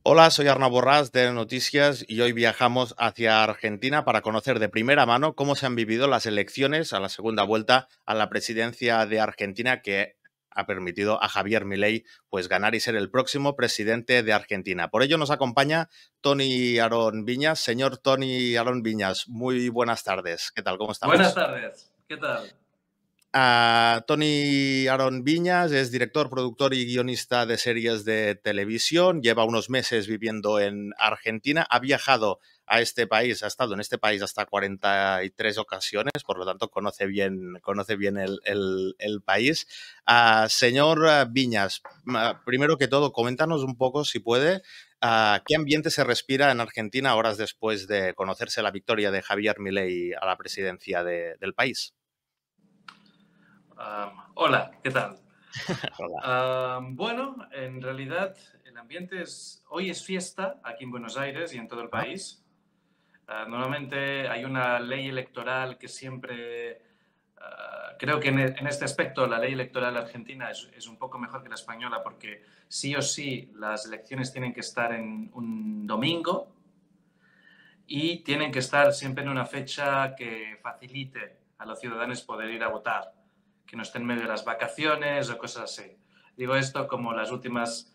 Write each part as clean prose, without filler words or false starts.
Hola, soy Arnau Borràs de Noticias y hoy viajamos hacia Argentina para conocer de primera mano cómo se han vivido las elecciones a la segunda vuelta a la presidencia de Argentina que ha permitido a Javier Milei pues ganar y ser el próximo presidente de Argentina. Por ello nos acompaña Tony Aron Viñas. Señor Tony Aron Viñas, muy buenas tardes. ¿Qué tal? ¿Cómo Buenas estamos? tardes, ¿qué tal? Tony Aron Viñas es director, productor y guionista de series de televisión. Lleva unos meses viviendo en Argentina. Ha viajado a este país, ha estado en este país hasta 43 ocasiones, por lo tanto conoce bien el país. Señor Viñas, primero que todo, coméntanos un poco, si puede, qué ambiente se respira en Argentina horas después de conocerse la victoria de Javier Milei a la presidencia del país. Hola, ¿qué tal? Hola. Bueno, en realidad el ambiente hoy es fiesta aquí en Buenos Aires y en todo el Ah, país. Normalmente hay una ley electoral que siempre, creo que en este aspecto la ley electoral argentina es un poco mejor que la española porque sí o sí las elecciones tienen que estar en un domingo y tienen que estar siempre en una fecha que facilite a los ciudadanos poder ir a votar, que no estén en medio de las vacaciones o cosas así. Digo esto como las últimas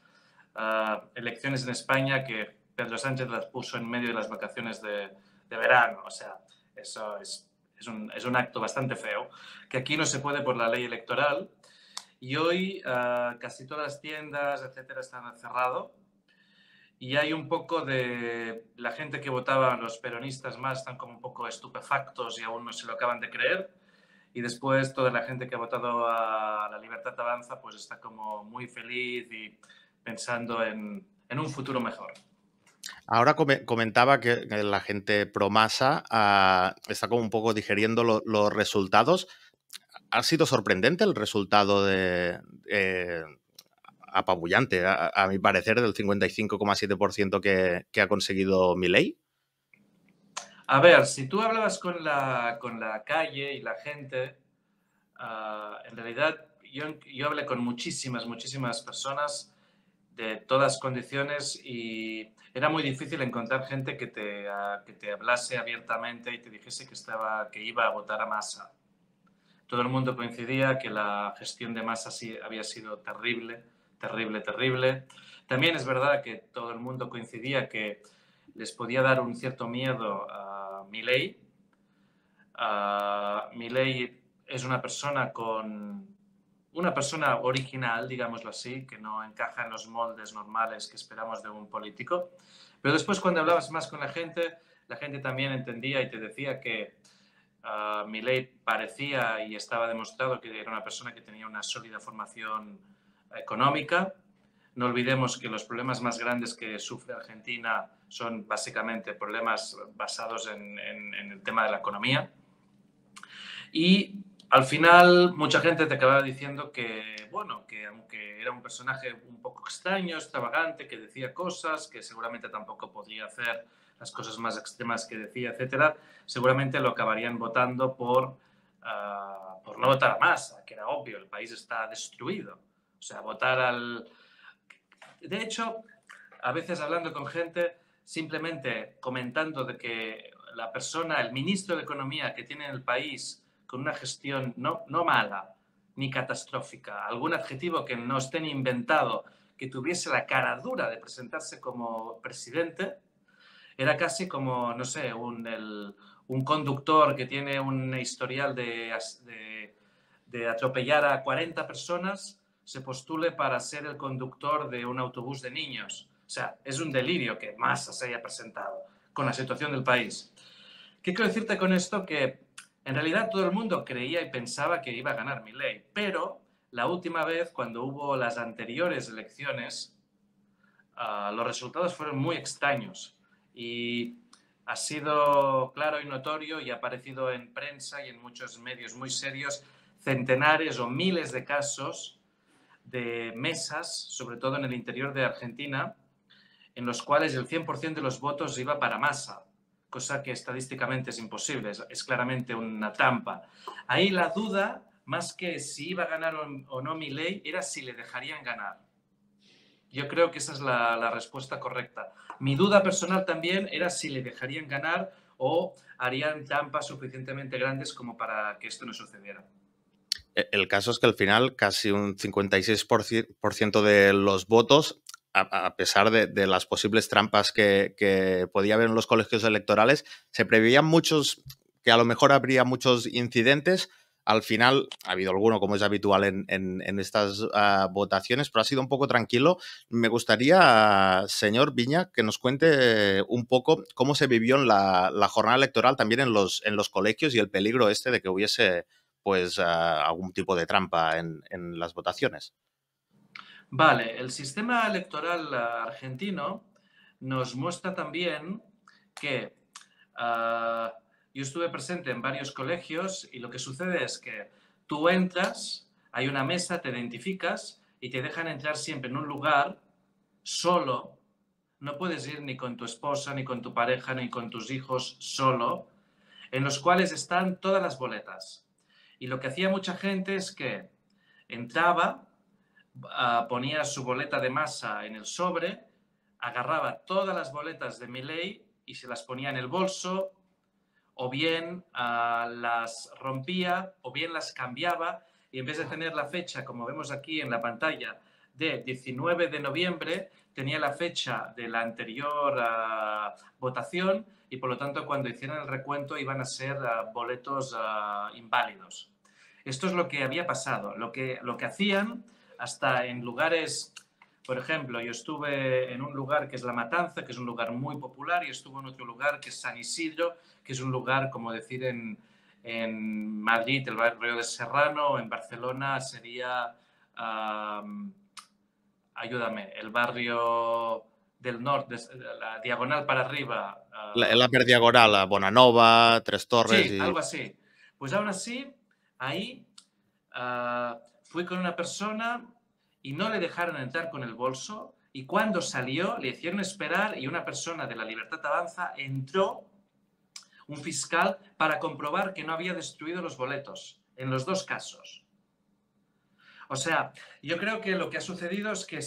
elecciones en España que Pedro Sánchez las puso en medio de las vacaciones de verano. O sea, eso es un acto bastante feo, que aquí no se puede por la ley electoral. Y hoy casi todas las tiendas, etcétera, están cerradas y hay un poco de la gente que votaba, los peronistas más, están como un poco estupefactos y aún no se lo acaban de creer. Y después toda la gente que ha votado a La Libertad Avanza pues está como muy feliz y pensando en un futuro mejor. ahora comentaba que la gente pro masa está como un poco digeriendo los resultados. ¿Ha sido sorprendente el resultado apabullante, a mi parecer, del 55,7% que ha conseguido Milei? A ver, si tú hablabas con la calle y la gente, en realidad yo hablé con muchísimas personas de todas condiciones y era muy difícil encontrar gente que te hablase abiertamente y te dijese que iba a votar a Massa. Todo el mundo coincidía que la gestión de Massa sí había sido terrible. También es verdad que todo el mundo coincidía que les podía dar un cierto miedo a Milei. Milei es una persona original, digámoslo así, que no encaja en los moldes normales que esperamos de un político. Pero después, cuando hablabas más con la gente también entendía y te decía que Milei parecía y estaba demostrado que era una persona que tenía una sólida formación económica. No olvidemos que los problemas más grandes que sufre Argentina son básicamente problemas basados en el tema de la economía. Y al final mucha gente te acababa diciendo que, bueno, que aunque era un personaje un poco extraño, extravagante, que decía cosas, que seguramente tampoco podría hacer las cosas más extremas que decía, etcétera, seguramente lo acabarían votando por no votar a Massa, que era obvio, el país está destruido. O sea, votar al... De hecho, a veces hablando con gente, simplemente comentando de que la persona, el ministro de Economía que tiene el país con una gestión no mala ni catastrófica, algún adjetivo que no esté ni inventado, que tuviese la cara dura de presentarse como presidente, era casi como, no sé, un conductor que tiene un historial de atropellar a 40 personas se postule para ser el conductor de un autobús de niños. O sea, es un delirio que Massa se haya presentado con la situación del país. ¿Qué quiero decirte con esto? Que en realidad todo el mundo creía y pensaba que iba a ganar Milei, pero la última vez, cuando hubo las anteriores elecciones, los resultados fueron muy extraños y ha sido claro y notorio y ha aparecido en prensa y en muchos medios muy serios centenares o miles de casos de mesas, sobre todo en el interior de Argentina, en los cuales el 100% de los votos iba para Massa, cosa que estadísticamente es imposible, es claramente una trampa. Ahí la duda, más que si iba a ganar o no Milei, era si le dejarían ganar. Yo creo que esa es la respuesta correcta. Mi duda personal también era si le dejarían ganar o harían trampas suficientemente grandes como para que esto no sucediera. El caso es que al final casi un 56% de los votos, a pesar de las posibles trampas que podía haber en los colegios electorales, se preveían muchos, que a lo mejor habría muchos incidentes. Al final ha habido alguno, como es habitual en estas votaciones, pero ha sido un poco tranquilo. Me gustaría, señor Viña, que nos cuente un poco cómo se vivió en la jornada electoral también en los colegios y el peligro este de que hubiese pues algún tipo de trampa en las votaciones. Vale, el sistema electoral argentino nos muestra también que yo estuve presente en varios colegios y lo que sucede es que tú entras, hay una mesa, te identificas y te dejan entrar siempre en un lugar solo. No puedes ir ni con tu esposa, ni con tu pareja, ni con tus hijos solo, en los cuales están todas las boletas. Y lo que hacía mucha gente es que entraba, ponía su boleta de masa en el sobre, agarraba todas las boletas de Milei y se las ponía en el bolso, o bien las rompía, o bien las cambiaba, y en vez de tener la fecha, como vemos aquí en la pantalla, de 19 de noviembre, tenía la fecha de la anterior votación, y por lo tanto cuando hicieran el recuento iban a ser boletos inválidos. Esto es lo que había pasado. Lo que hacían hasta en lugares, por ejemplo, yo estuve en un lugar que es La Matanza, que es un lugar muy popular, y estuve en otro lugar que es San Isidro, que es un lugar, como decir en Madrid, el barrio de Serrano, en Barcelona sería, ayúdame, el barrio del norte, la diagonal para arriba. La perdiagonal, a Bonanova, Tres Torres Sí, y... algo así. Pues aún así, ahí fui con una persona y no le dejaron entrar con el bolso, y cuando salió le hicieron esperar y una persona de la Libertad Avanza entró, un fiscal, para comprobar que no había destruido los boletos, en los dos casos. O sea, yo creo que lo que ha sucedido es que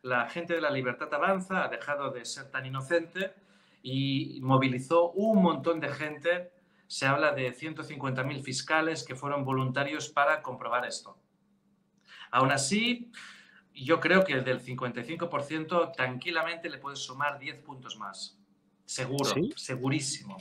la gente de la Libertad Avanza ha dejado de ser tan inocente y movilizó un montón de gente. Se habla de 150.000 fiscales que fueron voluntarios para comprobar esto. Aún así, yo creo que el del 55% tranquilamente le puedes sumar 10 puntos más. Seguro, ¿Sí? segurísimo.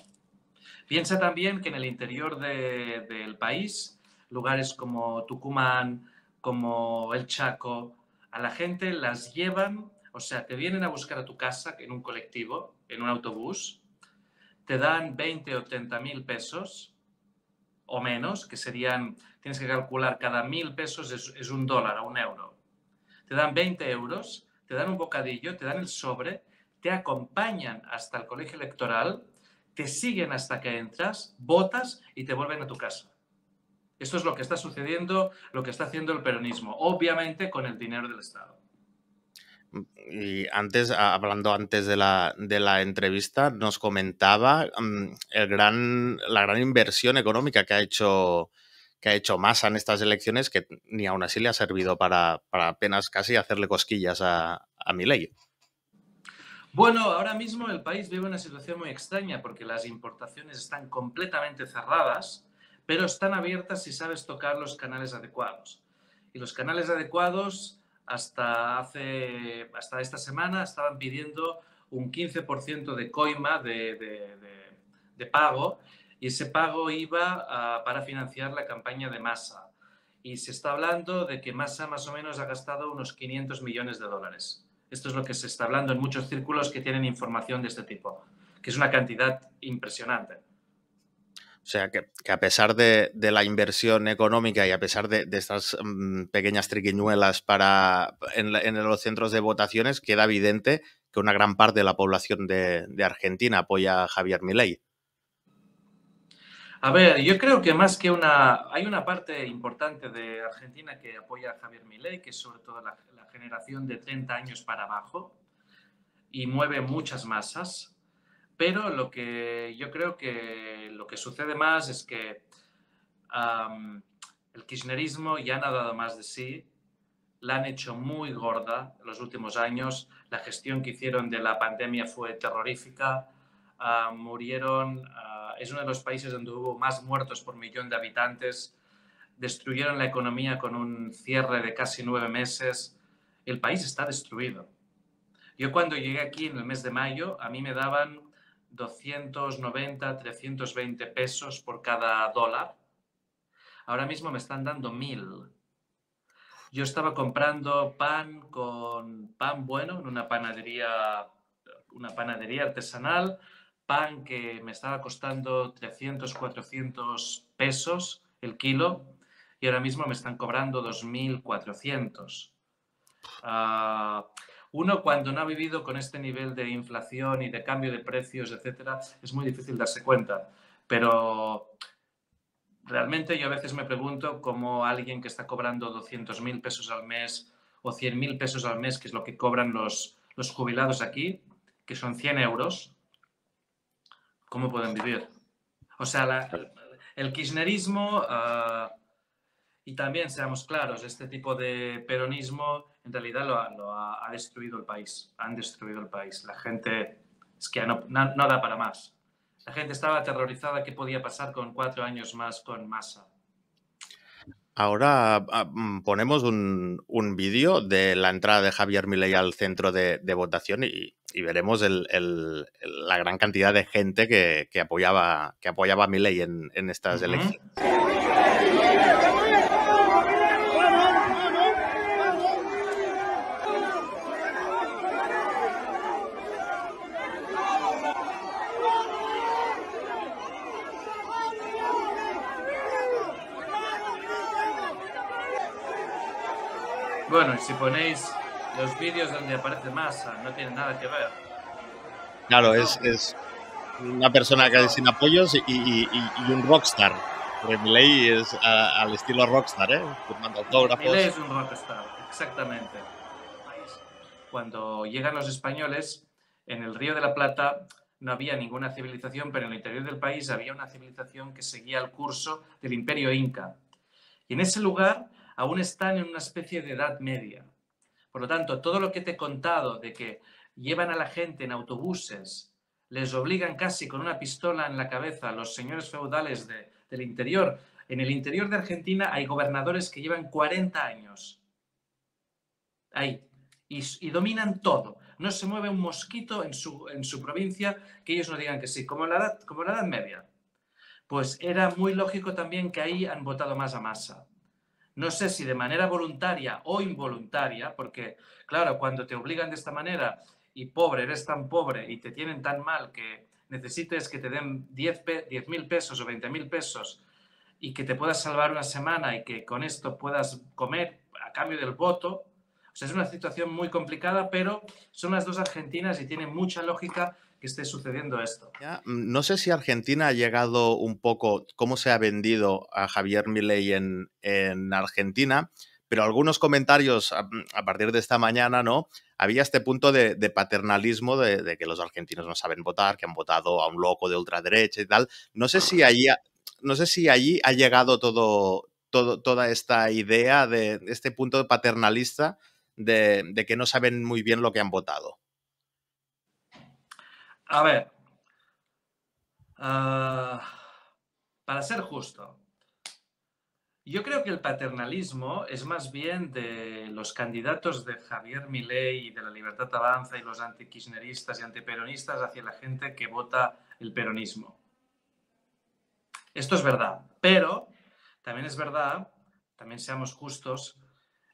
Piensa también que en el interior del país, lugares como Tucumán, como el Chaco, a la gente las llevan, o sea, te vienen a buscar a tu casa en un colectivo, en un autobús, te dan 20 o 30.000 pesos o menos, que serían, tienes que calcular, cada 1.000 pesos es $1 a €1. Te dan 20 euros, te dan un bocadillo, te dan el sobre, te acompañan hasta el colegio electoral, te siguen hasta que entras, votas y te vuelven a tu casa. Esto es lo que está sucediendo, lo que está haciendo el peronismo, obviamente con el dinero del Estado. Y antes, hablando antes de la entrevista, nos comentaba la gran inversión económica que ha hecho Massa en estas elecciones, que ni aún así le ha servido para apenas casi hacerle cosquillas a Milei. Bueno, ahora mismo el país vive una situación muy extraña porque las importaciones están completamente cerradas, pero están abiertas si sabes tocar los canales adecuados. Y los canales adecuados hasta esta semana estaban pidiendo un 15% de coima de pago, y ese pago iba para financiar la campaña de Massa. Y se está hablando de que Massa más o menos ha gastado unos 500 millones de dólares. Esto es lo que se está hablando en muchos círculos que tienen información de este tipo, que es una cantidad impresionante. O sea, que a pesar de la inversión económica y a pesar de estas pequeñas triquiñuelas en los centros de votaciones, queda evidente que una gran parte de la población de Argentina apoya a Javier Milei. A ver, yo creo que más que hay una parte importante de Argentina que apoya a Javier Milei, que es sobre todo la generación de 30 años para abajo, y mueve muchas masas. Pero lo que yo creo que lo que sucede más es que el kirchnerismo ya no ha dado más de sí. la han hecho muy gorda en los últimos años. La gestión que hicieron de la pandemia fue terrorífica. Murieron, es uno de los países donde hubo más muertos por millón de habitantes. Destruyeron la economía con un cierre de casi 9 meses. El país está destruido. Yo cuando llegué aquí en el mes de mayo, a mí me daban 290, 320 pesos por cada dólar. Ahora mismo me están dando 1000. Yo estaba comprando pan con pan bueno en una panadería artesanal, pan que me estaba costando 300, 400 pesos el kilo y ahora mismo me están cobrando 2400. Uno cuando no ha vivido con este nivel de inflación y de cambio de precios, etcétera, es muy difícil darse cuenta. Pero realmente yo a veces me pregunto cómo alguien que está cobrando 200.000 pesos al mes o 100.000 pesos al mes, que es lo que cobran los jubilados aquí, que son 100 euros, ¿cómo pueden vivir? O sea, el kirchnerismo, y también, seamos claros, este tipo de peronismo en realidad ha destruido el país. Han destruido el país. La gente es que no da para más. La gente estaba aterrorizada qué podía pasar con 4 años más con Massa. Ahora ponemos un vídeo de la entrada de Javier Milei al centro de votación y veremos la gran cantidad de gente que apoyaba a Milei en estas elecciones. Bueno, y si ponéis los vídeos donde aparece Massa, no tiene nada que ver. Claro, es una persona que sin apoyos y un rockstar. Porque Milei es al estilo rockstar, firmando autógrafos. Milei es un rockstar, exactamente. Cuando llegan los españoles, en el Río de la Plata no había ninguna civilización, pero en el interior del país había una civilización que seguía el curso del Imperio Inca. Y en ese lugar aún están en una especie de Edad Media. Por lo tanto, todo lo que te he contado de que llevan a la gente en autobuses, les obligan casi con una pistola en la cabeza a los señores feudales del interior. En el interior de Argentina hay gobernadores que llevan 40 años ahí y dominan todo. No se mueve un mosquito en su provincia que ellos no digan que sí, como la Edad Media. Pues era muy lógico también que ahí han votado más a Massa. No sé si de manera voluntaria o involuntaria, porque, claro, cuando te obligan de esta manera y eres tan pobre y te tienen tan mal que necesites que te den 10.000 pesos o 20.000 pesos y que te puedas salvar una semana y que con esto puedas comer a cambio del voto. O sea, es una situación muy complicada, pero son las dos Argentinas y tiene mucha lógica que esté sucediendo esto. No sé si Argentina ha llegado un poco, cómo se ha vendido a Javier Milei en Argentina, pero algunos comentarios a partir de esta mañana, ¿no? Había este punto de paternalismo de que los argentinos no saben votar, que han votado a un loco de ultraderecha y tal. No sé si allí ha llegado toda esta idea de este punto paternalista de que no saben muy bien lo que han votado. A ver, para ser justo, yo creo que el paternalismo es más bien de los candidatos de Javier Milei y de la Libertad Avanza y los antikirchneristas y antiperonistas hacia la gente que vota el peronismo. Esto es verdad, pero también es verdad, también seamos justos,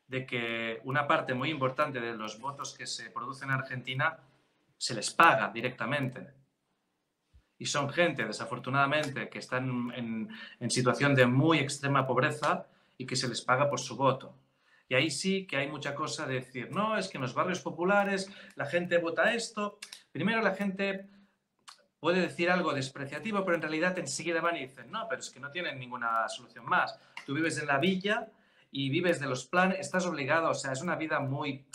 de que una parte muy importante de los votos que se producen en Argentina se les paga directamente. Y son gente, desafortunadamente, que están en situación de muy extrema pobreza y que se les paga por su voto. Y ahí sí que hay mucha cosa de decir, no, es que en los barrios populares la gente vota esto. Primero la gente puede decir algo despreciativo, pero en realidad enseguida van y dicen, no, pero es que no tienen ninguna solución más. Tú vives en la villa y vives de los planes, estás obligado, o sea, es una vida muy,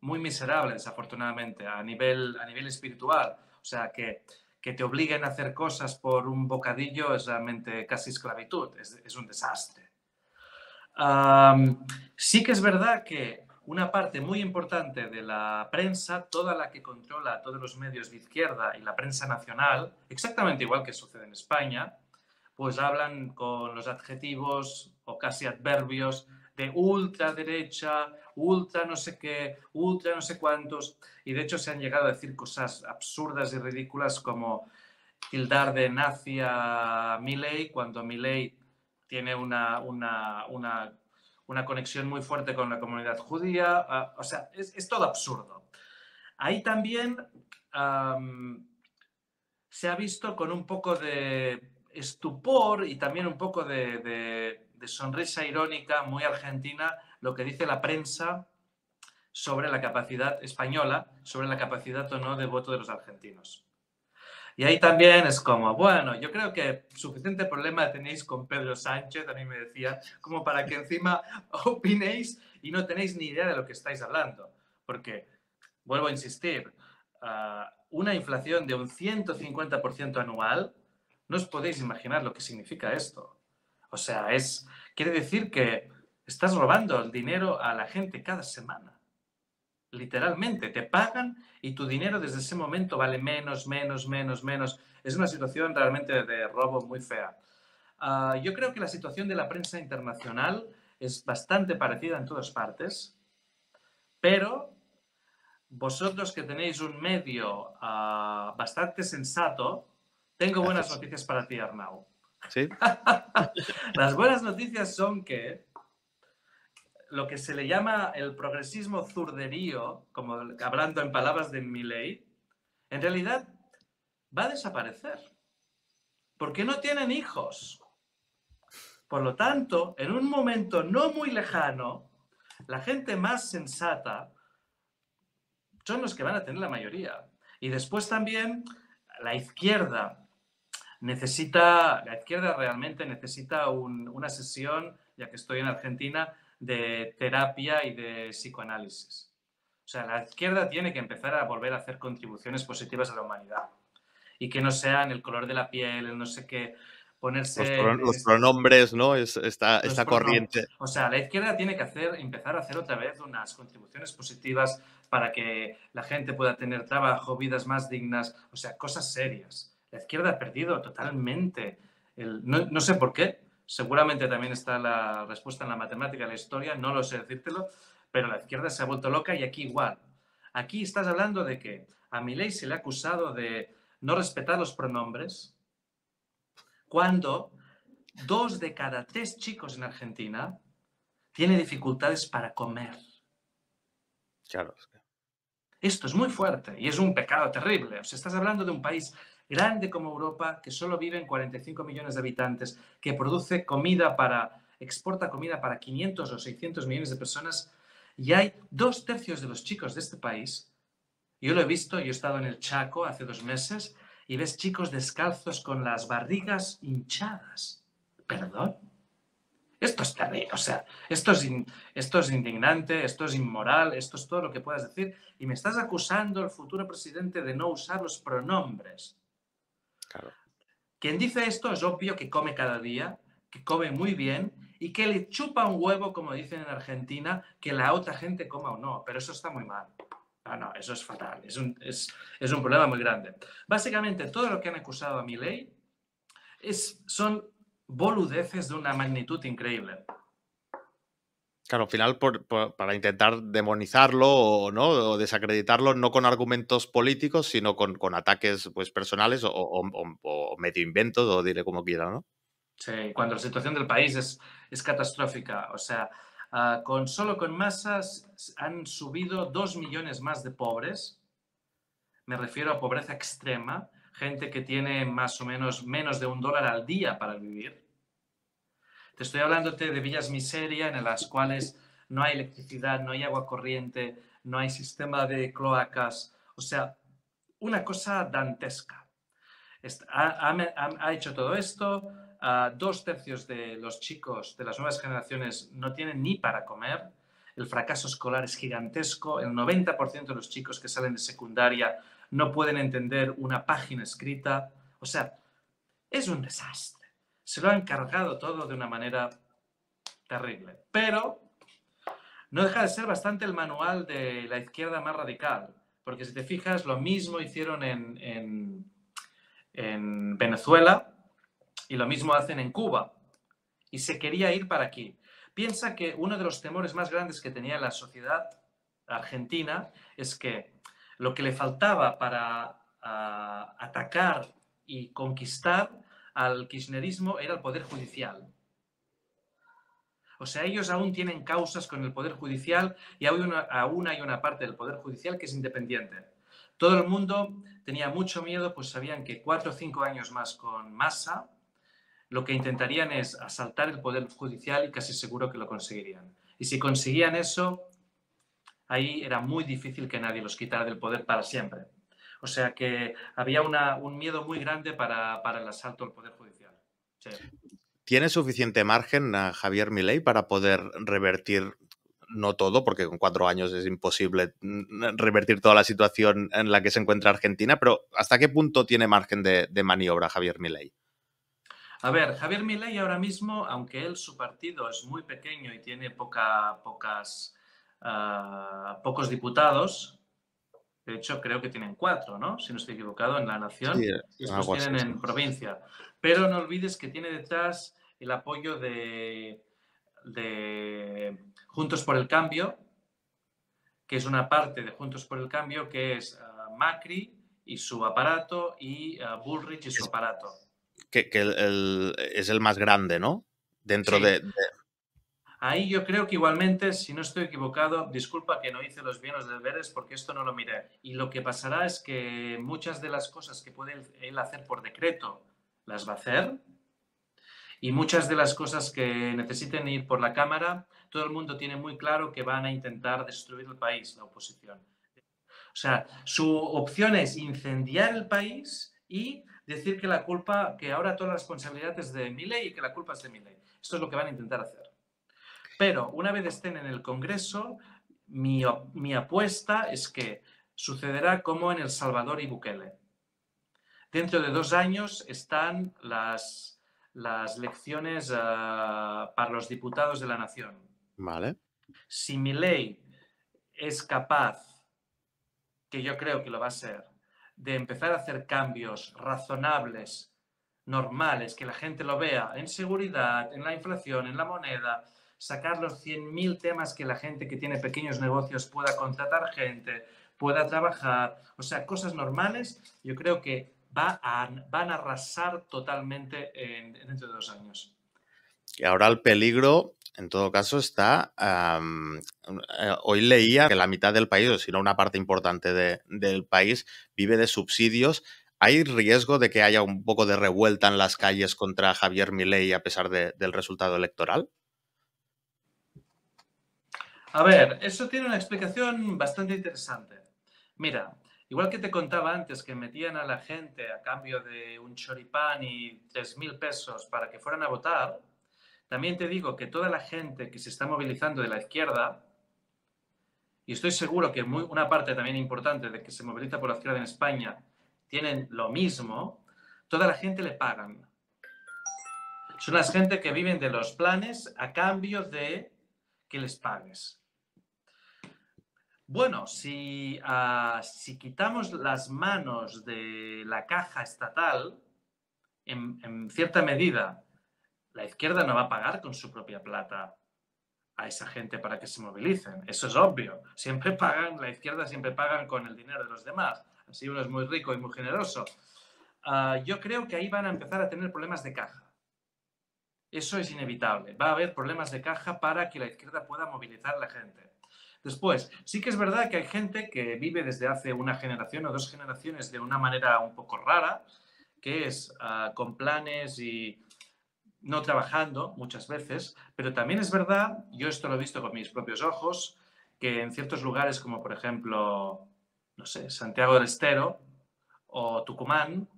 muy miserable, desafortunadamente, a nivel espiritual. O sea, que te obliguen a hacer cosas por un bocadillo es realmente casi esclavitud, es un desastre. Sí que es verdad que una parte muy importante de la prensa, toda la que controla todos los medios de izquierda y la prensa nacional, exactamente igual que sucede en España, pues hablan con los adjetivos o casi adverbios de ultraderecha, ultra no sé qué, ultra no sé cuántos, y de hecho se han llegado a decir cosas absurdas y ridículas como tildar de nazi a Milei cuando Milei tiene una conexión muy fuerte con la comunidad judía. O sea, es todo absurdo. Ahí también se ha visto con un poco de estupor y también un poco de sonrisa irónica muy argentina lo que dice la prensa sobre la capacidad española, sobre la capacidad o no de voto de los argentinos. Y ahí también es como, bueno, yo creo que suficiente problema tenéis con Pedro Sánchez, a mí me decía, como para que encima opinéis y no tenéis ni idea de lo que estáis hablando. Porque, vuelvo a insistir, una inflación de un 150% anual, no os podéis imaginar lo que significa esto. O sea, quiere decir que estás robando el dinero a la gente cada semana. Literalmente, te pagan y tu dinero desde ese momento vale menos, menos, menos, menos. Es una situación realmente de robo muy fea. Yo creo que la situación de la prensa internacional es bastante parecida en todas partes, pero vosotros que tenéis un medio bastante sensato, tengo buenas Gracias. noticias para ti, Arnau. ¿Sí? Las buenas noticias son que lo que se le llama el progresismo zurderío, como hablando en palabras de Milei, en realidad va a desaparecer, porque no tienen hijos. Por lo tanto, en un momento no muy lejano, la gente más sensata son los que van a tener la mayoría. Y después también la izquierda la izquierda realmente necesita una sesión, ya que estoy en Argentina, de terapia y de psicoanálisis. O sea, la izquierda tiene que empezar a volver a hacer contribuciones positivas a la humanidad y que no sean el color de la piel, el no sé qué, ponerse Los pronombres, ¿no? los Esta corriente. O sea, la izquierda tiene que empezar a hacer otra vez unas contribuciones positivas para que la gente pueda tener trabajo, vidas más dignas, o sea, cosas serias. La izquierda ha perdido totalmente. No sé por qué, seguramente también está la respuesta en la matemática, en la historia, no lo sé decírtelo, pero la izquierda se ha vuelto loca y aquí igual. Aquí estás hablando de que a Milei se le ha acusado de no respetar los pronombres, cuando 2 de cada 3 chicos en Argentina tienen dificultades para comer. Claro. Esto es muy fuerte y es un pecado terrible. O sea, estás hablando de un país grande como Europa, que solo viven 45 millones de habitantes, que produce exporta comida para 500 o 600 millones de personas, y hay 2/3 de los chicos de este país. Yo lo he visto, yo he estado en el Chaco hace 2 meses, y ves chicos descalzos con las barrigas hinchadas. ¿Perdón? Esto es terrible, o sea, esto es indignante, esto es inmoral, esto es todo lo que puedas decir. Y me estás acusando el futuro presidente de no usar los pronombres. Claro. Quien dice esto es obvio que come cada día, que come muy bien y que le chupa un huevo, como dicen en Argentina, que la otra gente coma o no. Pero eso está muy mal. No, eso es fatal. Es un problema muy grande. Básicamente, todo lo que han acusado a Milei son boludeces de una magnitud increíble. Claro, al final para intentar demonizarlo o, ¿no? O desacreditarlo, no con argumentos políticos, sino con ataques pues, personales o medio inventos, o dile como quiera, ¿no? Sí, cuando la situación del país es catastrófica. O sea, solo con masas han subido 2 millones más de pobres. Me refiero a pobreza extrema, gente que tiene más o menos de $1 al día para vivir. Te estoy hablándote de villas miseria en las cuales no hay electricidad, no hay agua corriente, no hay sistema de cloacas. O sea, una cosa dantesca. Ha hecho todo esto. 2/3 de los chicos de las nuevas generaciones no tienen ni para comer. El fracaso escolar es gigantesco. El 90% de los chicos que salen de secundaria no pueden entender una página escrita. O sea, es un desastre. Se lo han cargado todo de una manera terrible. Pero no deja de ser bastante el manual de la izquierda más radical, porque si te fijas, lo mismo hicieron en Venezuela y lo mismo hacen en Cuba. Y se quería ir para aquí. Piensa que uno de los temores más grandes que tenía la sociedad argentina es que lo que le faltaba para atacar y conquistar al kirchnerismo era el poder judicial. O sea, ellos aún tienen causas con el Poder Judicial y aún hay una parte del Poder Judicial que es independiente. Todo el mundo tenía mucho miedo, pues sabían que 4 o 5 años más con Massa, lo que intentarían es asaltar el Poder Judicial y casi seguro que lo conseguirían. Y si conseguían eso, ahí era muy difícil que nadie los quitara del poder para siempre. O sea que había un miedo muy grande para el asalto al Poder Judicial. Sí. ¿Tiene suficiente margen a Javier Milei para poder revertir, no todo, porque con 4 años es imposible revertir toda la situación en la que se encuentra Argentina, pero ¿hasta qué punto tiene margen de maniobra Javier Milei? A ver, Javier Milei ahora mismo, aunque su partido es muy pequeño y tiene pocos diputados, de hecho creo que tienen 4, ¿no? Si no estoy equivocado, en la Sí, Nación, y después algo así, tienen sí. en provincia. Pero no olvides que tiene detrás el apoyo de Juntos por el Cambio, que es una parte de Juntos por el Cambio, que es Macri y su aparato y Bullrich y su aparato. Que es el más grande, ¿no? Dentro Sí. de... Ahí yo creo que igualmente, si no estoy equivocado, disculpa que no hice los bienes deberes porque esto no lo miré. Y lo que pasará es que muchas de las cosas que puede él hacer por decreto las va a hacer. Y muchas de las cosas que necesiten ir por la Cámara, todo el mundo tiene muy claro que van a intentar destruir el país, la oposición. O sea, su opción es incendiar el país y decir que la culpa, que ahora toda la responsabilidad es de Milei y que la culpa es de Milei. Esto es lo que van a intentar hacer. Pero una vez estén en el Congreso, mi apuesta es que sucederá como en El Salvador y Bukele. Dentro de 2 años están las elecciones para los diputados de la Nación. Vale. Si Milei es capaz, que yo creo que lo va a ser, de empezar a hacer cambios razonables, normales, que la gente lo vea en seguridad, en la inflación, en la moneda, sacar los 100.000 temas que la gente que tiene pequeños negocios pueda contratar gente, pueda trabajar, o sea, cosas normales, yo creo que van a arrasar totalmente dentro de 2 años. Y ahora el peligro, en todo caso, está... hoy leía que la mitad del país, o si no una parte importante del país, vive de subsidios. ¿Hay riesgo de que haya un poco de revuelta en las calles contra Javier Milei a pesar del resultado electoral? A ver, eso tiene una explicación bastante interesante. Mira, igual que te contaba antes que metían a la gente a cambio de un choripán y 3.000 pesos para que fueran a votar, también te digo que toda la gente que se está movilizando de la izquierda, y estoy seguro que una parte también importante de que se moviliza por la izquierda en España tienen lo mismo, toda la gente le pagan. Son las gente que viven de los planes a cambio de que les pagues. Bueno, si quitamos las manos de la caja estatal, en cierta medida, la izquierda no va a pagar con su propia plata a esa gente para que se movilicen. Eso es obvio. La izquierda siempre pagan con el dinero de los demás. Así uno es muy rico y muy generoso. Yo creo que ahí van a empezar a tener problemas de caja. Eso es inevitable. Va a haber problemas de caja para que la izquierda pueda movilizar a la gente. Después, sí que es verdad que hay gente que vive desde hace una generación o 2 generaciones de una manera un poco rara, que es con planes y no trabajando muchas veces, pero también es verdad, yo esto lo he visto con mis propios ojos, que en ciertos lugares como por ejemplo, no sé, Santiago del Estero o Tucumán,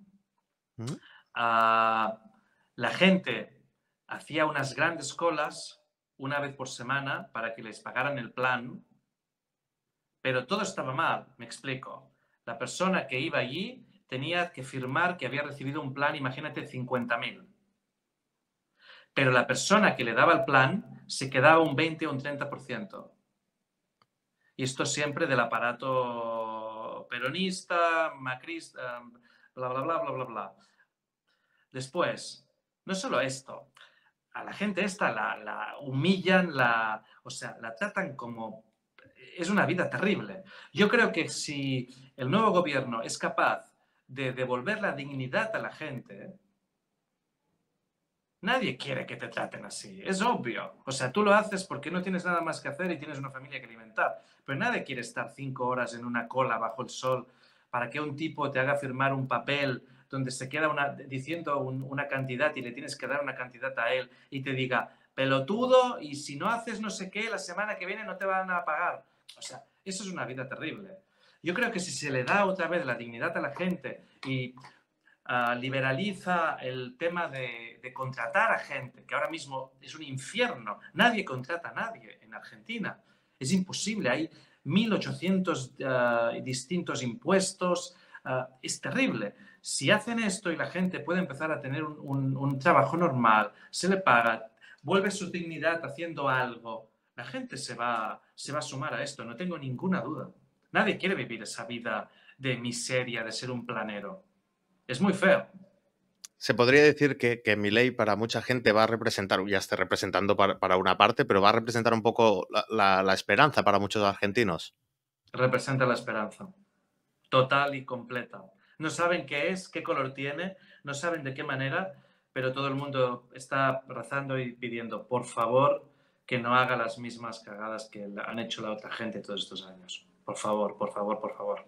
la gente hacía unas grandes colas una vez por semana para que les pagaran el plan, pero todo estaba mal, me explico. La persona que iba allí tenía que firmar que había recibido un plan, imagínate, 50.000. Pero la persona que le daba el plan se quedaba un 20 o un 30%. Y esto siempre del aparato peronista, macrista, bla, bla, bla, bla, bla, bla. Después, no solo esto, a la gente esta la humillan, o sea, la tratan como... Es una vida terrible. Yo creo que si el nuevo gobierno es capaz de devolver la dignidad a la gente, nadie quiere que te traten así, es obvio. O sea, tú lo haces porque no tienes nada más que hacer y tienes una familia que alimentar. Pero nadie quiere estar 5 horas en una cola bajo el sol para que un tipo te haga firmar un papel donde se queda diciendo una cantidad y le tienes que dar una cantidad a él y te diga, pelotudo, y si no haces no sé qué, la semana que viene no te van a pagar. O sea, eso es una vida terrible. Yo creo que si se le da otra vez la dignidad a la gente y liberaliza el tema de contratar a gente, que ahora mismo es un infierno. Nadie contrata a nadie en Argentina. Es imposible. Hay 1.800 distintos impuestos. Es terrible. Si hacen esto y la gente puede empezar a tener un trabajo normal, se le paga, vuelve su dignidad haciendo algo, la gente se va a sumar a esto, no tengo ninguna duda. Nadie quiere vivir esa vida de miseria, de ser un planero. Es muy feo. Se podría decir que Milei para mucha gente va a representar, ya esté representando para una parte, pero va a representar un poco la esperanza para muchos argentinos. Representa la esperanza. Total y completa. No saben qué es, qué color tiene, no saben de qué manera, pero todo el mundo está rezando y pidiendo, por favor, que no haga las mismas cagadas que han hecho la otra gente todos estos años. Por favor, por favor, por favor. Lo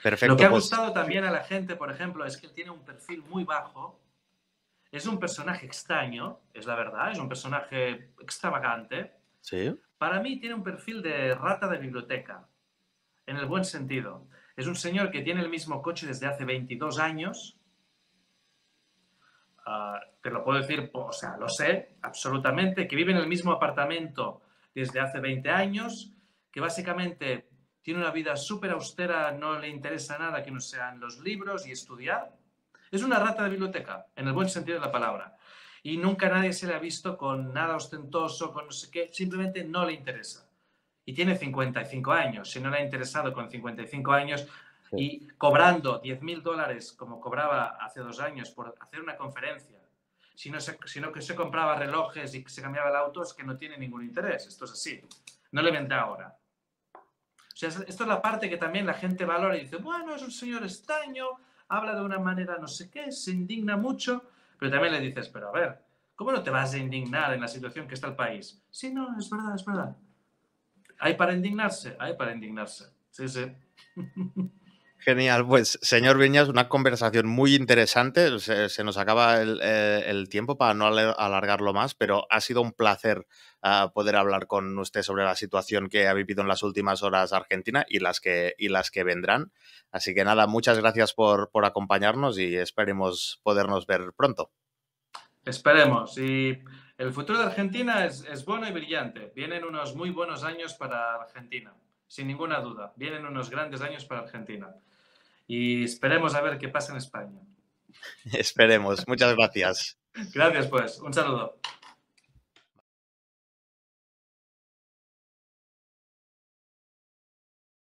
que Perfecto, ha pues gustado también a la gente, por ejemplo, es que él tiene un perfil muy bajo. Es un personaje extraño, es la verdad, es un personaje extravagante. sí. Para mí tiene un perfil de rata de biblioteca, en el buen sentido. Es un señor que tiene el mismo coche desde hace 22 años. Te lo puedo decir, o sea, lo sé absolutamente, que vive en el mismo apartamento desde hace 20 años, que básicamente tiene una vida súper austera, no le interesa nada que no sean los libros y estudiar. Es una rata de biblioteca, en el buen sentido de la palabra. Y nunca nadie se le ha visto con nada ostentoso, con no sé qué, simplemente no le interesa. Y tiene 55 años, si no le ha interesado con 55 años Sí. y cobrando 10.000 dólares como cobraba hace 2 años por hacer una conferencia, sino que se compraba relojes y se cambiaba el auto, es que no tiene ningún interés. Esto es así. No le vendrá ahora. O sea, esto es la parte que también la gente valora y dice, bueno, es un señor extraño, habla de una manera no sé qué, se indigna mucho, pero también le dices, pero a ver, ¿cómo no te vas a indignar en la situación que está el país? Sí, no, es verdad, es verdad. ¿Hay para indignarse? Hay para indignarse. Sí, sí. Genial, pues señor Viñas, una conversación muy interesante. Se nos acaba el tiempo para no alargarlo más, pero ha sido un placer poder hablar con usted sobre la situación que ha vivido en las últimas horas Argentina y las que vendrán. Así que nada, muchas gracias por acompañarnos y esperemos podernos ver pronto. Esperemos. Y el futuro de Argentina es bueno y brillante. Vienen unos muy buenos años para Argentina, sin ninguna duda. Vienen unos grandes años para Argentina. Y esperemos a ver qué pasa en España. Esperemos. Muchas gracias. Gracias, pues. Un saludo.